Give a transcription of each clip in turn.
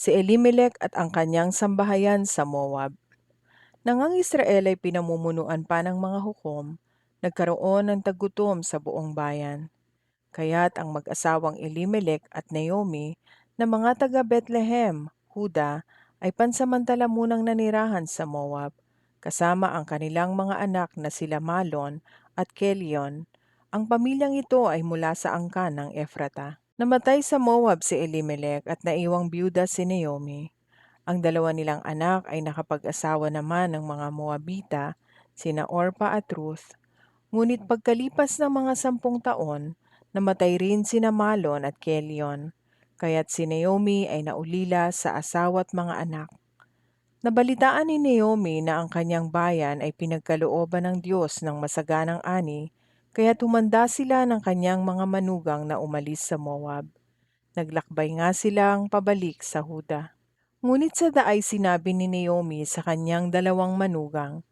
Si Elimelech at ang kanyang sambahayan sa Moab. Nang ang Israel ay pinamumunuan pa ng mga hukom, nagkaroon ng tagutom sa buong bayan. Kaya't ang mag-asawang Elimelech at Naomi na mga taga Bethlehem, Huda, ay pansamantala munang nanirahan sa Moab, kasama ang kanilang mga anak na sila Malon at Kelion. Ang pamilyang ito ay mula sa angkan ng Efrata. Namatay sa Moab si Elimelech at naiwang byuda si Naomi. Ang dalawa nilang anak ay nakapag-asawa naman ng mga Moabita, sina Orpa at Ruth. Ngunit pagkalipas ng mga 10 taon, namatay rin sina Malon at Kelion, kaya't si Naomi ay naulila sa asawa at mga anak. Nabalitaan ni Naomi na ang kanyang bayan ay pinagkalooban ng Diyos ng masaganang ani, kaya tumanda sila ng kanyang mga manugang na umalis sa Moab. Naglakbay nga silang pabalik sa Huda. Ngunit sa daay sinabi ni Naomi sa kanyang dalawang manugang,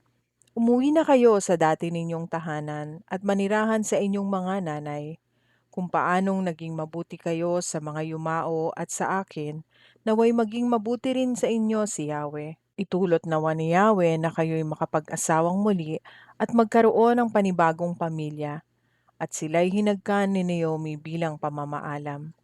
"Umuwi na kayo sa dati ninyong tahanan at manirahan sa inyong mga nanay. Kung paanong naging mabuti kayo sa mga yumao at sa akin, naway maging mabuti rin sa inyo si Yahweh. Itulot nawa ni Yahweh na kayo'y makapag-asawang muli at magkaroon ng panibagong pamilya." At sila'y hinagkan ni Naomi bilang pamamaalam.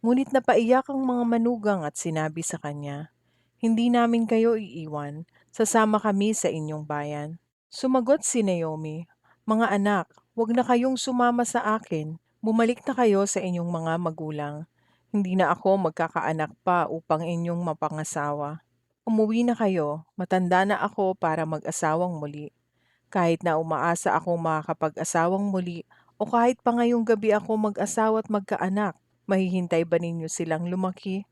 Ngunit napaiyak ang mga manugang at sinabi sa kanya, "Hindi namin kayo iiwan, sasama kami sa inyong bayan." Sumagot si Naomi, "Mga anak, huwag na kayong sumama sa akin. Bumalik na kayo sa inyong mga magulang. Hindi na ako magkakaanak pa upang inyong mapangasawa. Umuwi na kayo, matanda na ako para mag-asawang muli. Kahit na umaasa akong makakapag-asawang muli o kahit pa ngayong gabi ako mag-asawa at magkaanak, mahihintay ba ninyo silang lumaki?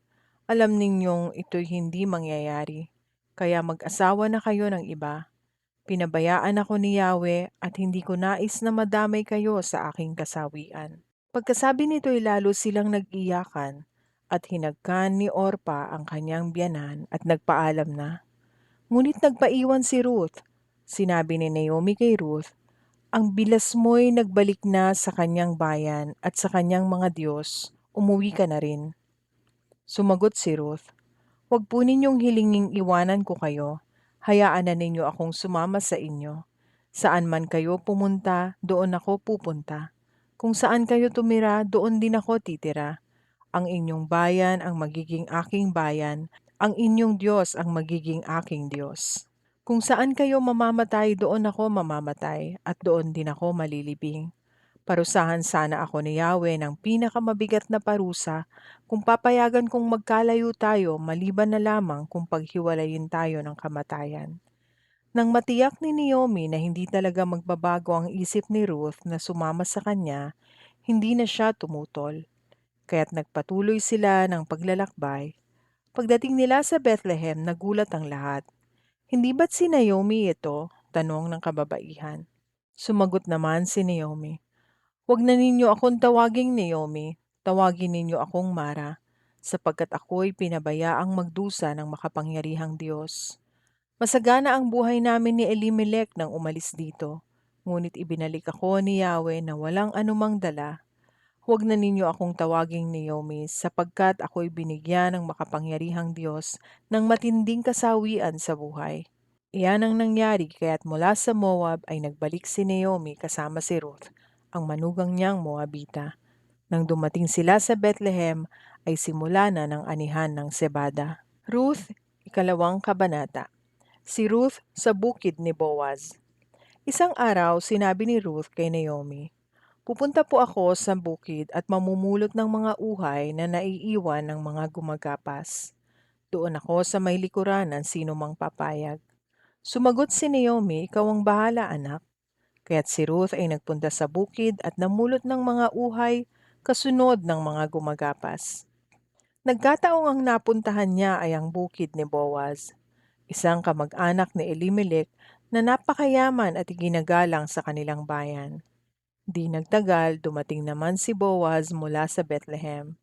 Alam ninyong ito'y hindi mangyayari. Kaya mag-asawa na kayo ng iba. Pinabayaan ako ni Yahweh at hindi ko nais na madamay kayo sa aking kasawian." Pagkasabi nito'y lalo silang nag-iyakan at hinagkan ni Orpa ang kanyang biyanan at nagpaalam na. Ngunit nagpaiwan si Ruth. Sinabi ni Naomi kay Ruth, "Ang bilas mo'y nagbalik na sa kanyang bayan at sa kanyang mga Diyos. Umuwi ka na rin." Sumagot si Ruth, "Huwag po ninyong hilinging iwanan ko kayo. Hayaan na ninyo akong sumama sa inyo. Saan man kayo pumunta, doon ako pupunta. Kung saan kayo tumira, doon din ako titira. Ang inyong bayan ang magiging aking bayan, ang inyong Diyos ang magiging aking Diyos. Kung saan kayo mamamatay, doon ako mamamatay, at doon din ako malilibing. Parusahan sana ako ni Yahweh ng pinakamabigat na parusa kung papayagan kong magkalayo tayo maliban na lamang kung paghiwalayin tayo ng kamatayan." Nang matiyak ni Naomi na hindi talaga magbabago ang isip ni Ruth na sumama sa kanya, hindi na siya tumutol. Kaya't nagpatuloy sila ng paglalakbay. Pagdating nila sa Bethlehem, nagulat ang lahat. "Hindi ba't si Naomi ito?" tanong ng kababaihan. Sumagot naman si Naomi, "Huwag na ninyo akong tawaging Naomi, tawagin ninyo akong Mara, sapagkat ako'y pinabayaang magdusa ng makapangyarihang Diyos. Masagana ang buhay namin ni Elimelech nang umalis dito, ngunit ibinalik ako ni Yahweh na walang anumang dala. Huwag na ninyo akong tawaging Naomi, sapagkat ako'y binigyan ng makapangyarihang Diyos ng matinding kasawian sa buhay." Iyan ang nangyari kaya't mula sa Moab ay nagbalik si Naomi kasama si Ruth, ang manugang niyang Moabita. Nang dumating sila sa Bethlehem ay simula na ng anihan ng sebada. Ruth, ikalawang kabanata. Si Ruth sa bukid ni Boaz. Isang araw sinabi ni Ruth kay Naomi, "Pupunta po ako sa bukid at mamumulot ng mga uhay na naiiwan ng mga gumagapas. Doon ako sa may likuran ng sino mang papayag." Sumagot si Naomi, "Ikaw ang bahala, anak." Kaya't si Ruth ay nagpunta sa bukid at namulot ng mga uhay kasunod ng mga gumagapas. Nagkataong ang napuntahan niya ay ang bukid ni Boaz, isang kamag-anak ni Elimelech na napakayaman at iginagalang sa kanilang bayan. Di nagtagal, dumating naman si Boaz mula sa Bethlehem.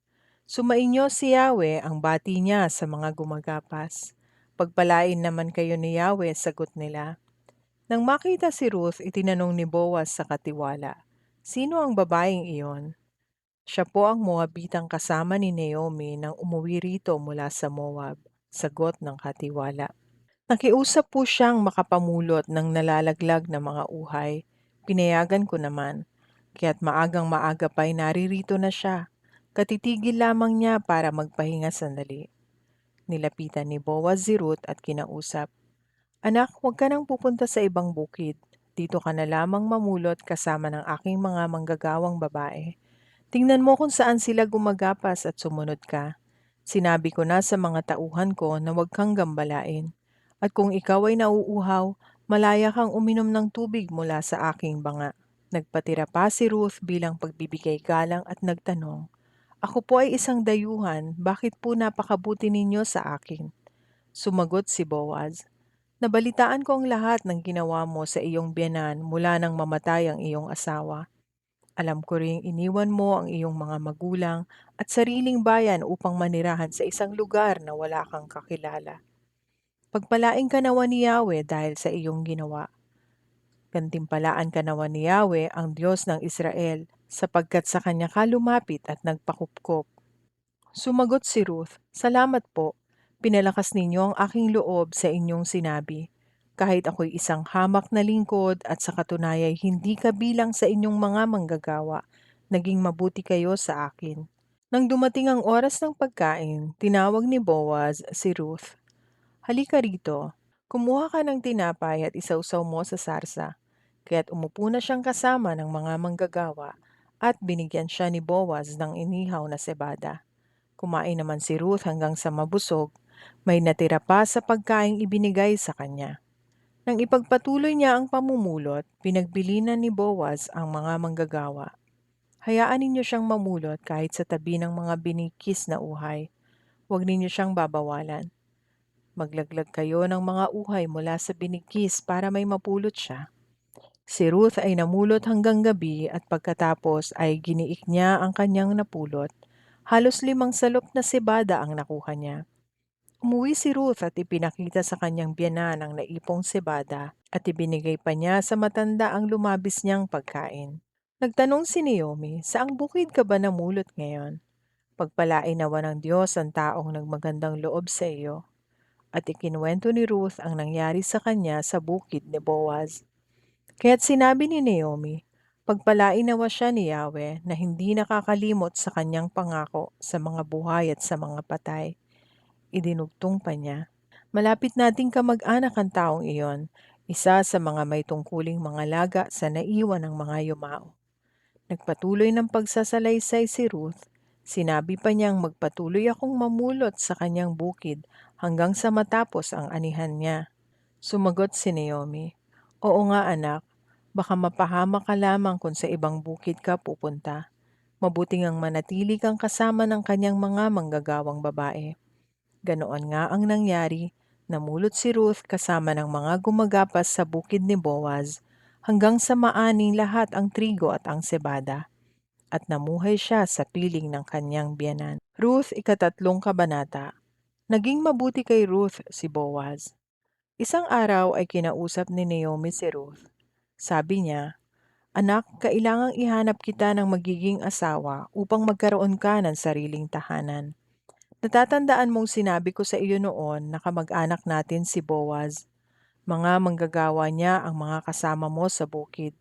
Sumainyo si Yahweh, ang bati niya sa mga gumagapas. "Pagpalain naman kayo ni Yahweh," sagot nila. Nang makita si Ruth, itinanong ni Boaz sa katiwala, "Sino ang babaeng iyon?" Siya po ang Moabitang kasama ni Naomi nang umuwi rito mula sa Moab, sagot ng katiwala. Nakiusap po siyang makapamulot ng nalalaglag na mga uhay. Pinayagan ko naman, kaya't maagang maaga pa'y naririto na siya. Katitigil lamang niya para magpahinga sandali. Nilapitan ni Boaz si Ruth at kinausap. Anak, huwag ka nang pupunta sa ibang bukid. Dito ka na lamang mamulot kasama ng aking mga manggagawang babae. Tingnan mo kung saan sila gumagapas at sumunod ka. Sinabi ko na sa mga tauhan ko na huwag kang gambalain. At kung ikaw ay nauuhaw, malaya kang uminom ng tubig mula sa aking banga. Nagpatira pa si Ruth bilang pagbibigay galang at nagtanong, ako po ay isang dayuhan, bakit po napakabuti ninyo sa akin? Sumagot si Boaz, nabalitaan ko ang lahat ng ginawa mo sa iyong biyanan mula nang mamatay ang iyong asawa. Alam ko ring iniwan mo ang iyong mga magulang at sariling bayan upang manirahan sa isang lugar na wala kang kakilala. Pagpalain ka nawa ni Yahweh dahil sa iyong ginawa. Gantimpalaan ka nawa ni Yahweh ang Diyos ng Israel sapagkat sa kanya ka lumapit at nagpakupkop. Sumagot si Ruth, salamat po. Pinalakas ninyo ang aking loob sa inyong sinabi. Kahit ako'y isang hamak na lingkod at sa katunayay hindi kabilang sa inyong mga manggagawa, naging mabuti kayo sa akin. Nang dumating ang oras ng pagkain, tinawag ni Boaz si Ruth. Halika rito, kumuha ka ng tinapay at isawsaw mo sa sarsa. Kaya't umupo na siyang kasama ng mga manggagawa at binigyan siya ni Boaz ng inihaw na sebada. Kumain naman si Ruth hanggang sa mabusog, may natira pa sa pagkaing ibinigay sa kanya. Nang ipagpatuloy niya ang pamumulot, pinagbilinan ni Boaz ang mga manggagawa. Hayaan ninyo siyang mamulot kahit sa tabi ng mga binikis na uhay. Huwag ninyo siyang babawalan. Maglaglag kayo ng mga uhay mula sa binikis para may mapulot siya. Si Ruth ay namulot hanggang gabi at pagkatapos ay giniik niya ang kanyang napulot. Halos 5 salop na sebada ang nakuha niya. Umuwi si Ruth at ipinakita sa kanyang biyanan ang naipong sebada at ibinigay pa niya sa matanda ang lumabis niyang pagkain. Nagtanong si Naomi, saang bukid ka ba namulot ngayon? Pagpalain nawa ng Diyos ang taong nagmagandang loob sa iyo. At ikinuwento ni Ruth ang nangyari sa kanya sa bukid ni Boaz. Kaya't sinabi ni Naomi, pagpalain nawa siya ni Yahweh na hindi nakakalimot sa kanyang pangako sa mga buhay at sa mga patay. Idinugtong pa niya, malapit nating kamag-anak ang taong iyon, isa sa mga may tungkuling mga laga sa naiwan ng mga yumao. Nagpatuloy ng pagsasalaysay si Ruth. Sinabi pa niyang magpatuloy akong mamulot sa kanyang bukid hanggang sa matapos ang anihan niya. Sumagot si Naomi, oo nga anak, baka mapahama ka lamang kung sa ibang bukid ka pupunta. Mabuting ang manatili kang kasama ng kanyang mga manggagawang babae. Ganoon nga ang nangyari, namulot si Ruth kasama ng mga gumagapas sa bukid ni Boaz hanggang sa maaning lahat ang trigo at ang sebada, at namuhay siya sa piling ng kanyang biyanan. Ruth, ika-3 kabanata. Naging mabuti kay Ruth si Boaz. Isang araw ay kinausap ni Naomi si Ruth. Sabi niya, anak, kailangang ihanap kita ng magiging asawa upang magkaroon ka ng sariling tahanan. Natatandaan mong sinabi ko sa iyo noon na kamag-anak natin si Boaz. Mga manggagawa niya ang mga kasama mo sa bukid.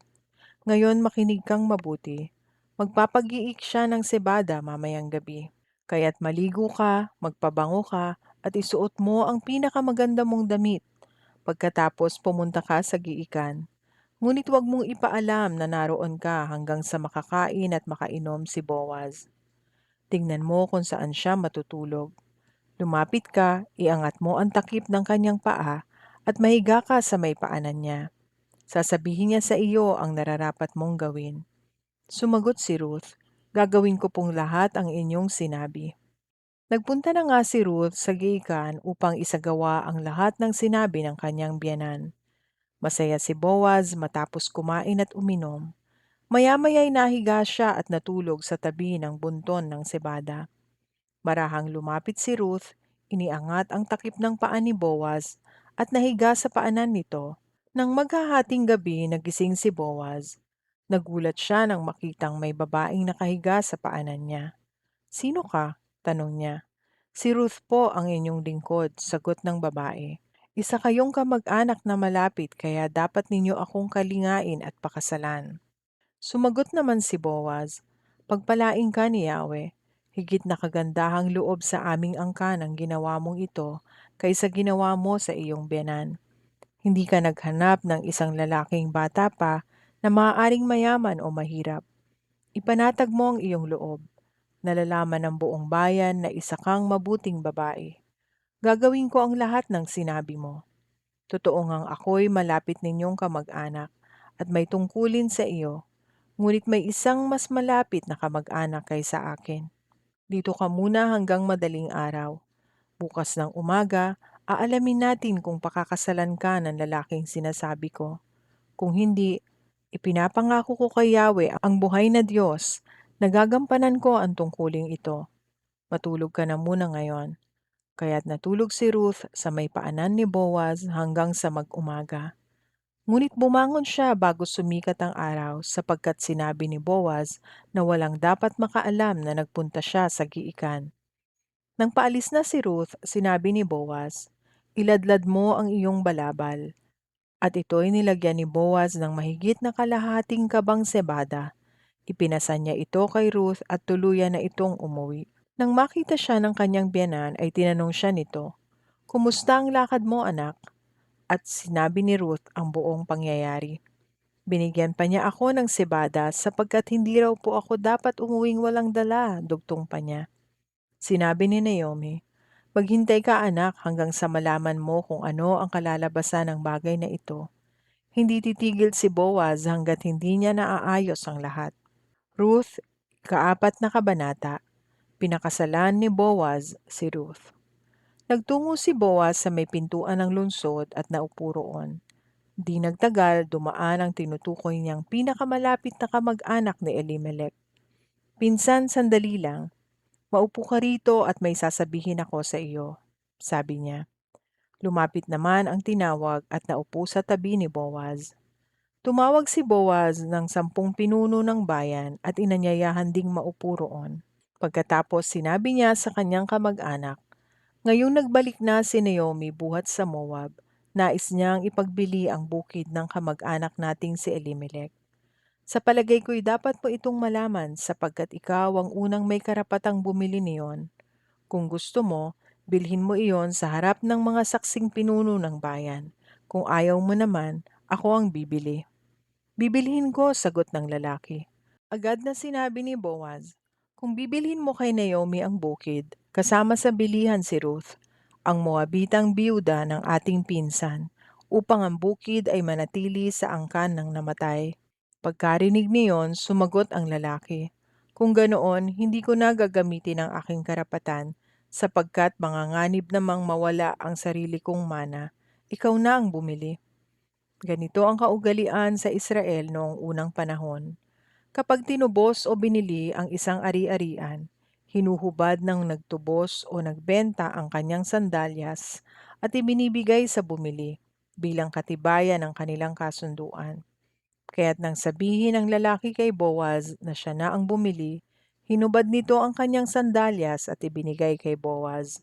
Ngayon makinig kang mabuti. Magpapag-iik siya ng sebada mamayang gabi. Kaya't maligo ka, magpabango ka, at isuot mo ang pinakamaganda mong damit. Pagkatapos pumunta ka sa giikan. Ngunit huwag mong ipaalam na naroon ka hanggang sa makakain at makainom si Boaz. Tingnan mo kung saan siya matutulog. Lumapit ka, iangat mo ang takip ng kanyang paa at mahiga ka sa may paanan niya. Sasabihin niya sa iyo ang nararapat mong gawin. Sumagot si Ruth, gagawin ko pong lahat ang inyong sinabi. Nagpunta na nga si Ruth sa giikan upang isagawa ang lahat ng sinabi ng kanyang biyanan. Masaya si Boaz matapos kumain at uminom. Maya-maya'y nahiga siya at natulog sa tabi ng bunton ng sebada. Marahang lumapit si Ruth, iniangat ang takip ng paa ni Boaz at nahiga sa paanan nito. Nang maghahating gabi nagising si Boaz. Nagulat siya nang makitang may babaeng nakahiga sa paanan niya. "Sino ka?" tanong niya. "Si Ruth po ang inyong lingkod," sagot ng babae. "Isa kayong kamag-anak na malapit kaya dapat ninyo akong kalingain at pakasalan." Sumagot naman si Boaz, "Pagpalain ka ni Yahweh. Higit na kagandahang loob sa aming angkan ang ginawa mong ito kaysa ginawa mo sa iyong biyanan. Hindi ka naghanap ng isang lalaking bata pa na maaaring mayaman o mahirap. Ipanatag mo ang iyong loob. Nalalaman ng buong bayan na isa kang mabuting babae. Gagawin ko ang lahat ng sinabi mo. Totoo ngang ako'y malapit ninyong kamag-anak at may tungkulin sa iyo, ngunit may isang mas malapit na kamag-anak kaysa akin. Dito ka muna hanggang madaling araw. Bukas ng umaga, aalamin natin kung pakakasalan ka ng lalaking sinasabi ko. Kung hindi, ipinapangako ko kay Yahweh ang buhay na Diyos na gagampanan ko ang tungkuling ito. Matulog ka na muna ngayon." Kaya't natulog si Ruth sa may paanan ni Boaz hanggang sa mag-umaga. Ngunit bumangon siya bago sumikat ang araw sapagkat sinabi ni Boaz na walang dapat makaalam na nagpunta siya sa giikan. Nang paalis na si Ruth, sinabi ni Boaz, "Iladlad mo ang iyong balabal." At ito'y nilagyan ni Boaz ng mahigit na kalahating kabang sebada. Ipinasa niya ito kay Ruth at tuluyan na itong umuwi. Nang makita siya ng kanyang biyanan ay tinanong siya nito, "Kumusta ang lakad mo, anak?" At sinabi ni Ruth ang buong pangyayari. Binigyan pa niya ako ng sebada sapagkat hindi raw po ako dapat umuwing walang dala, dugtong pa niya. Sinabi ni Naomi, "Maghintay ka, anak, hanggang sa malaman mo kung ano ang kalalabasan ng bagay na ito." Hindi titigil si Boaz hanggat hindi niya naaayos ang lahat. Ruth, ikaapat na kabanata. Pinakasalan ni Boaz si Ruth. Nagtungo si Boaz sa may pintuan ng lungsod at naupo roon. Di nagtagal, dumaan ang tinutukoy niyang pinakamalapit na kamag-anak ni Elimelech. "Pinsan, sandali lang. Maupo ka rito at may sasabihin ako sa iyo," sabi niya. Lumapit naman ang tinawag at naupo sa tabi ni Boaz. Tumawag si Boaz ng 10 pinuno ng bayan at inanyayahan ding maupo roon. Pagkatapos sinabi niya sa kanyang kamag-anak, "Ngayong nagbalik na si Naomi buhat sa Moab, nais niyang ipagbili ang bukid ng kamag-anak nating si Elimelech. Sa palagay ko'y dapat mo itong malaman sapagkat ikaw ang unang may karapatang bumili niyon. Kung gusto mo, bilhin mo iyon sa harap ng mga saksing pinuno ng bayan. Kung ayaw mo naman, ako ang bibili." "Bibilhin ko," sagot ng lalaki. Agad na sinabi ni Boaz, "Kung bibilhin mo kay Naomi ang bukid, kasama sa bilihan si Ruth, ang Moabitang biyuda ng ating pinsan, upang ang bukid ay manatili sa angkan ng namatay." Pagkarinig niyon, sumagot ang lalaki, "Kung ganoon, hindi ko na gagamitin ang aking karapatan, sapagkat manganganib namang mawala ang sarili kong mana. Ikaw na ang bumili." Ganito ang kaugalian sa Israel noong unang panahon. Kapag tinubos o binili ang isang ari-arian, hinuhubad ng nagtubos o nagbenta ang kanyang sandalyas at ibinibigay sa bumili bilang katibayan ng kanilang kasunduan. Kaya't nang sabihin ng lalaki kay Boaz na siya na ang bumili, hinubad nito ang kanyang sandalyas at ibinigay kay Boaz.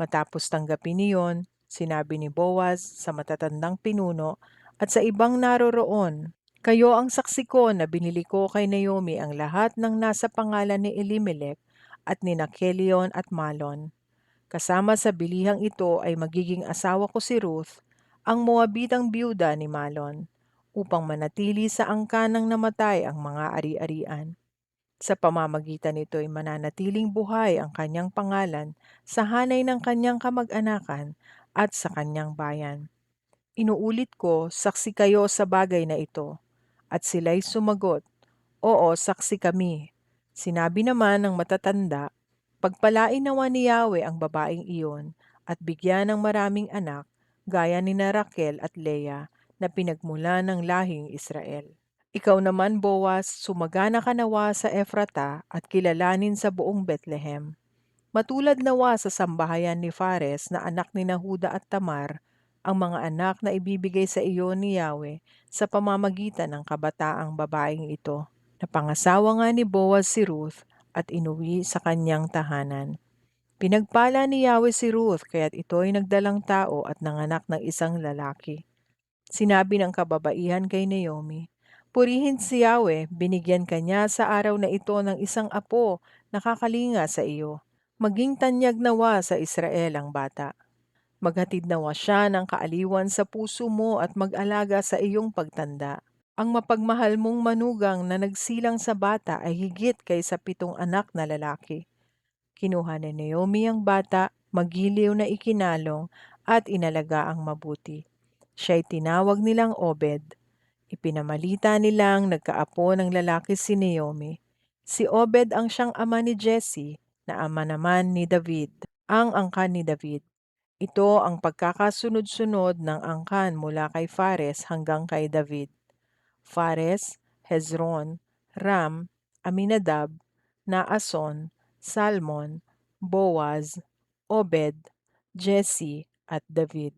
Matapos tanggapin niyon, sinabi ni Boaz sa matatandang pinuno at sa ibang naroroon, "Kayo ang saksi ko na binili ko kay Naomi ang lahat ng nasa pangalan ni Elimelech at ni Kelion at Malon. Kasama sa bilihang ito ay magiging asawa ko si Ruth, ang Moabitang biyuda ni Malon, upang manatili sa angkan ng namatay ang mga ari-arian. Sa pamamagitan nito ay mananatiling buhay ang kanyang pangalan sa hanay ng kanyang kamag-anakan at sa kanyang bayan. Inuulit ko, saksi kayo sa bagay na ito." At sila'y sumagot, "Oo, saksi kami." Sinabi naman ng matatanda, "Pagpalain nawa ni Yahweh ang babaeng iyon at bigyan ng maraming anak, gaya ni na Raquel at Leah na pinagmula ng lahing Israel. Ikaw naman, Boaz, sumagana ka nawa sa Efrata at kilalanin sa buong Bethlehem. Matulad nawa sa sambahayan ni Fares na anak ni Nahuda at Tamar, ang mga anak na ibibigay sa iyo ni Yahweh sa pamamagitan ng kabataang babaeng ito. Napangasawa nga ni Boaz si Ruth at inuwi sa kanyang tahanan. Pinagpala ni Yahweh si Ruth kaya't ito'y nagdalang tao at nanganak ng isang lalaki. Sinabi ng kababaihan kay Naomi, "Purihin si Yahweh, binigyan kanya sa araw na ito ng isang apo na kakalinga sa iyo. Maging tanyag nawa sa Israel ang bata. Maghatid nawa siya ng kaaliwan sa puso mo at mag-alaga sa iyong pagtanda. Ang mapagmahal mong manugang na nagsilang sa bata ay higit kaysa 7 anak na lalaki." Kinuha ni Naomi ang bata, magiliw na ikinalong at inalagaang mabuti. Siya'y tinawag nilang Obed. Ipinamalita nilang nagkaapo ng lalaki si Naomi. Si Obed ang siyang ama ni Jesse, na ama naman ni David, ang angkan ni David. Ito ang pagkakasunod-sunod ng angkan mula kay Fares hanggang kay David. Fares, Hezron, Ram, Aminadab, Naason, Salmon, Boaz, Obed, Jesse at David.